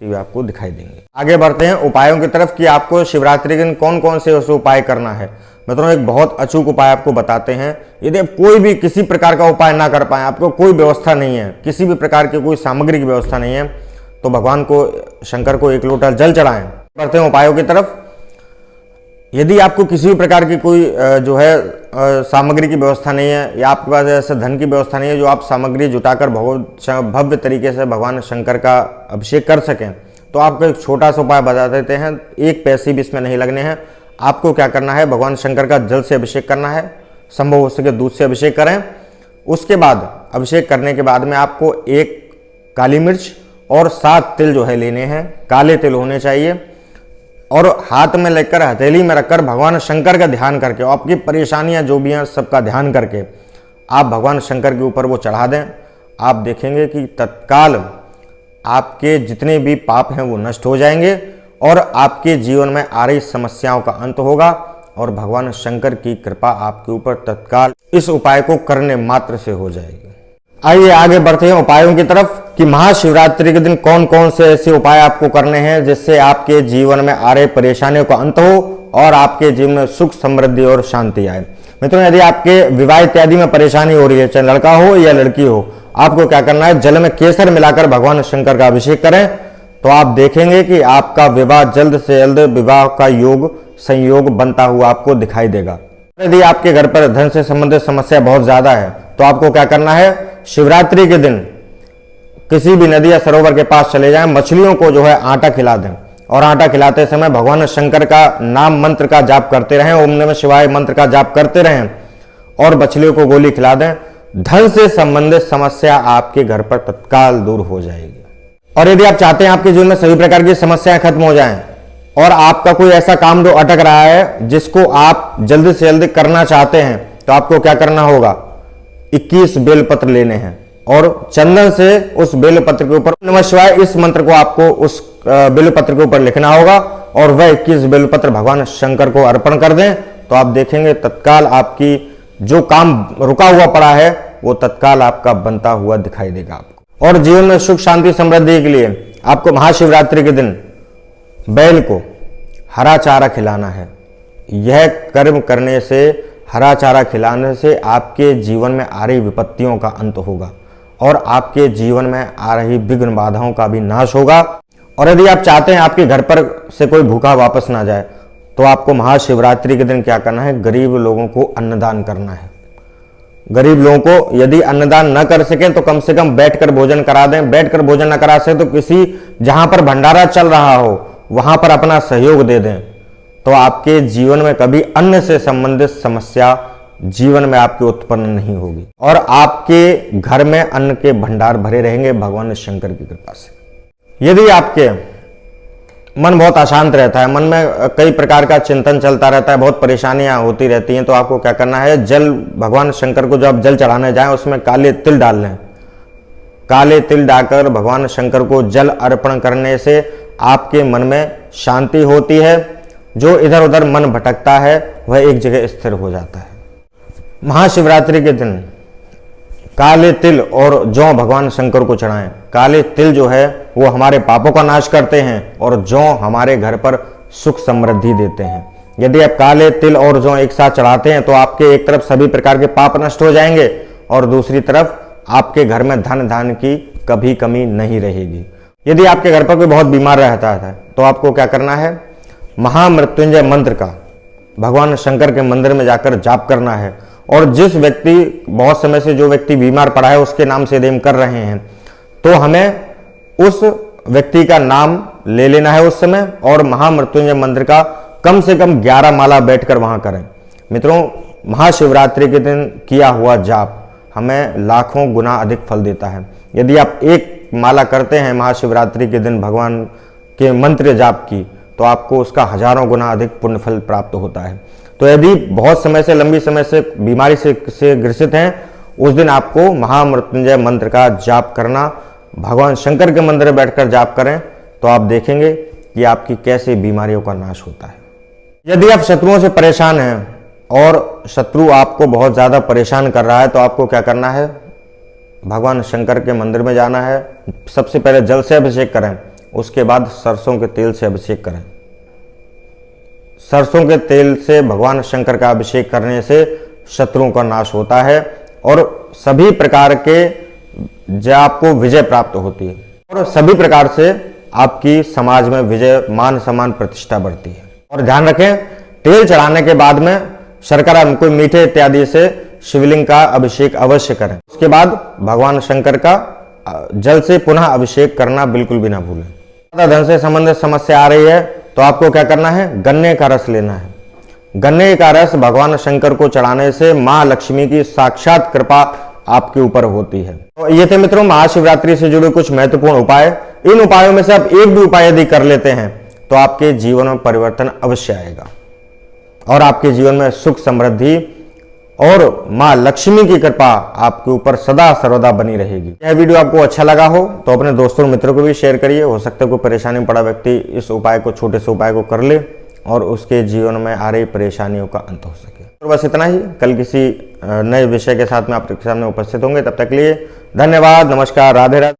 ये आपको दिखाई देंगे। आगे बढ़ते हैं उपायों की तरफ कि आपको शिवरात्रि के दिन कौन कौन से उसे उपाय करना है। मित्रों, एक बहुत अचूक उपाय आपको बताते हैं। यदि आप कोई भी किसी प्रकार का उपाय ना कर पाए, आपको कोई व्यवस्था नहीं है, किसी भी प्रकार की कोई सामग्री की व्यवस्था नहीं है, तो भगवान को, शंकर को 1 लोटा जल चढ़ाएं। बढ़ते हैं उपायों की तरफ। यदि आपको किसी भी प्रकार की कोई जो है सामग्री की व्यवस्था नहीं है, या आपके पास ऐसे धन की व्यवस्था नहीं है जो आप सामग्री जुटाकर बहुत भव्य तरीके से भगवान शंकर का अभिषेक कर सकें, तो आपको एक छोटा सा उपाय बता देते हैं। 1 पैसे भी इसमें नहीं लगने हैं। आपको क्या करना है, भगवान शंकर का जल से अभिषेक करना है, संभव हो सके दूध से अभिषेक करें। उसके बाद अभिषेक करने के बाद में आपको 1 काली मिर्च और 7 तिल जो है लेने हैं, काले तिल होने चाहिए, और हाथ में लेकर हथेली में रखकर भगवान शंकर का ध्यान करके, आपकी परेशानियां जो भी हैं सबका ध्यान करके आप भगवान शंकर के ऊपर वो चढ़ा दें। आप देखेंगे कि तत्काल आपके जितने भी पाप हैं वो नष्ट हो जाएंगे और आपके जीवन में आ रही समस्याओं का अंत होगा और भगवान शंकर की कृपा आपके ऊपर तत्काल इस उपाय को करने मात्र से हो जाएगी। आइए आगे बढ़ते हैं उपायों की तरफ कि महाशिवरात्रि के दिन कौन कौन से ऐसे उपाय आपको करने हैं जिससे आपके जीवन में आ रहे परेशानियों का अंत हो और आपके जीवन में सुख समृद्धि और शांति आए। मित्रों, यदि आपके विवाह इत्यादि में परेशानी हो रही है, चाहे लड़का हो या लड़की हो, आपको क्या करना है, जल में केसर मिलाकर भगवान शंकर का अभिषेक करें, तो आप देखेंगे कि आपका विवाह जल्द से जल्द विवाह का योग संयोग बनता हुआ आपको दिखाई देगा। यदि आपके घर पर धन से संबंधित समस्या बहुत ज्यादा है, तो आपको क्या करना है, शिवरात्रि के दिन किसी भी नदी या सरोवर के पास चले जाएं, मछलियों को जो है आटा खिला दें और आटा खिलाते समय भगवान शंकर का नाम मंत्र का जाप करते रहें, ओम नमः शिवाय मंत्र का जाप करते रहें और मछलियों को गोली खिला दें। धन से संबंधित समस्या आपके घर पर तत्काल दूर हो जाएगी। और यदि आप चाहते हैं आपके जीवन में सभी प्रकार की समस्याएं खत्म हो जाएं और आपका कोई ऐसा काम जो अटक रहा है जिसको आप जल्दी से जल्दी करना चाहते हैं, तो आपको क्या करना होगा, 21 बेलपत्र लेने हैं और चंदन से उस बेलपत्र के ऊपर नमः शिवाय इस मंत्र को आपको उस बेलपत्र के ऊपर लिखना होगा और वह 21 बेलपत्र भगवान शंकर को अर्पण कर दें। तो आप देखेंगे तत्काल आपकी जो काम रुका हुआ पड़ा है वो तत्काल आपका बनता हुआ दिखाई देगा आपको। और जीवन में सुख शांति समृद्धि के लिए आपको महाशिवरात्रि के दिन बैल को हरा चारा खिलाना है। यह कर्म करने से, हरा चारा खिलाने से आपके जीवन में आ रही विपत्तियों का अंत होगा और आपके जीवन में आ रही विघ्न बाधाओं का भी नाश होगा। और यदि आप चाहते हैं आपके घर पर से कोई भूखा वापस ना जाए, तो आपको महाशिवरात्रि के दिन क्या करना है, गरीब लोगों को अन्नदान करना है। गरीब लोगों को यदि अन्नदान न कर सकें तो कम से कम बैठकर भोजन करा दें। बैठकर भोजन न करा सके तो किसी जहां पर भंडारा चल रहा हो वहां पर अपना सहयोग दे दें, तो आपके जीवन में कभी अन्न से संबंधित समस्या जीवन में आपके उत्पन्न नहीं होगी और आपके घर में अन्न के भंडार भरे रहेंगे भगवान शंकर की कृपा से। यदि आपके मन बहुत अशांत रहता है, मन में कई प्रकार का चिंतन चलता रहता है, बहुत परेशानियां होती रहती हैं, तो आपको क्या करना है, जल भगवान शंकर को जब जल चढ़ाने जाएं उसमें काले तिल डाल लें। काले तिल डालकर भगवान शंकर को जल अर्पण करने से आपके मन में शांति होती है। जो इधर उधर मन भटकता है वह एक जगह स्थिर हो जाता है। महाशिवरात्रि के दिन काले तिल और जौ भगवान शंकर को चढ़ाएं। काले तिल जो है वो हमारे पापों का नाश करते हैं और जौ हमारे घर पर सुख समृद्धि देते हैं। यदि आप काले तिल और जौ एक साथ चढ़ाते हैं तो आपके एक तरफ सभी प्रकार के पाप नष्ट हो जाएंगे और दूसरी तरफ आपके घर में धन धान्य की कभी कमी नहीं रहेगी। यदि आपके घर पर कोई बहुत बीमार रहता है तो आपको क्या करना है, महामृत्युंजय मंत्र का भगवान शंकर के मंदिर में जाकर जाप करना है और जिस व्यक्ति, बहुत समय से जो व्यक्ति बीमार पड़ा है उसके नाम से यदि हम कर रहे हैं तो हमें उस व्यक्ति का नाम ले लेना है उस समय और महामृत्युंजय मंत्र का कम से कम 11 माला बैठकर वहां करें। मित्रों, महाशिवरात्रि के दिन किया हुआ जाप हमें लाखों गुना अधिक फल देता है। यदि आप 1 माला करते हैं महाशिवरात्रि के दिन भगवान के मंत्र जाप की, तो आपको उसका हजारों गुना अधिक पुण्य फल प्राप्त होता है। तो यदि बहुत समय से, लंबी समय से बीमारी से ग्रसित हैं, उस दिन आपको महामृत्युंजय मंत्र का जाप करना, भगवान शंकर के मंदिर में बैठकर जाप करें, तो आप देखेंगे कि आपकी कैसे बीमारियों का नाश होता है। यदि आप शत्रुओं से परेशान हैं और शत्रु आपको बहुत ज़्यादा परेशान कर रहा है, तो आपको क्या करना है, भगवान शंकर के मंदिर में जाना है। सबसे पहले जल से अभिषेक करें, उसके बाद सरसों के तेल से अभिषेक करें। सरसों के तेल से भगवान शंकर का अभिषेक करने से शत्रुओं का नाश होता है और सभी प्रकार के आपको विजय प्राप्त होती है और सभी प्रकार से आपकी समाज में विजय, मान सम्मान, प्रतिष्ठा बढ़ती है। और ध्यान रखें, तेल चढ़ाने के बाद में शर्करा, कोई मीठे इत्यादि से शिवलिंग का अभिषेक अवश्य करें। उसके बाद भगवान शंकर का जल से पुनः अभिषेक करना बिल्कुल भी ना भूलें। धन से संबंधित समस्या आ रही है तो आपको क्या करना है, गन्ने का रस लेना है। गन्ने का रस भगवान शंकर को चढ़ाने से मां लक्ष्मी की साक्षात कृपा आपके ऊपर होती है। तो ये थे मित्रों महाशिवरात्रि से जुड़े कुछ महत्वपूर्ण उपाय। इन उपायों में से आप एक भी उपाय यदि कर लेते हैं तो आपके जीवन में परिवर्तन अवश्य आएगा और आपके जीवन में सुख, समृद्धि और मां लक्ष्मी की कृपा आपके ऊपर सदा सर्वदा बनी रहेगी। यह वीडियो आपको अच्छा लगा हो तो अपने दोस्तों और मित्रों को भी शेयर करिए। हो सकता है कोई परेशानी में पड़ा व्यक्ति इस उपाय को, छोटे से उपाय को कर ले और उसके जीवन में आ रही परेशानियों का अंत हो सके। तो बस इतना ही। कल किसी नए विषय के साथ में आपके सामने उपस्थित होंगे। तब तक के लिए धन्यवाद, नमस्कार, राधे राधे।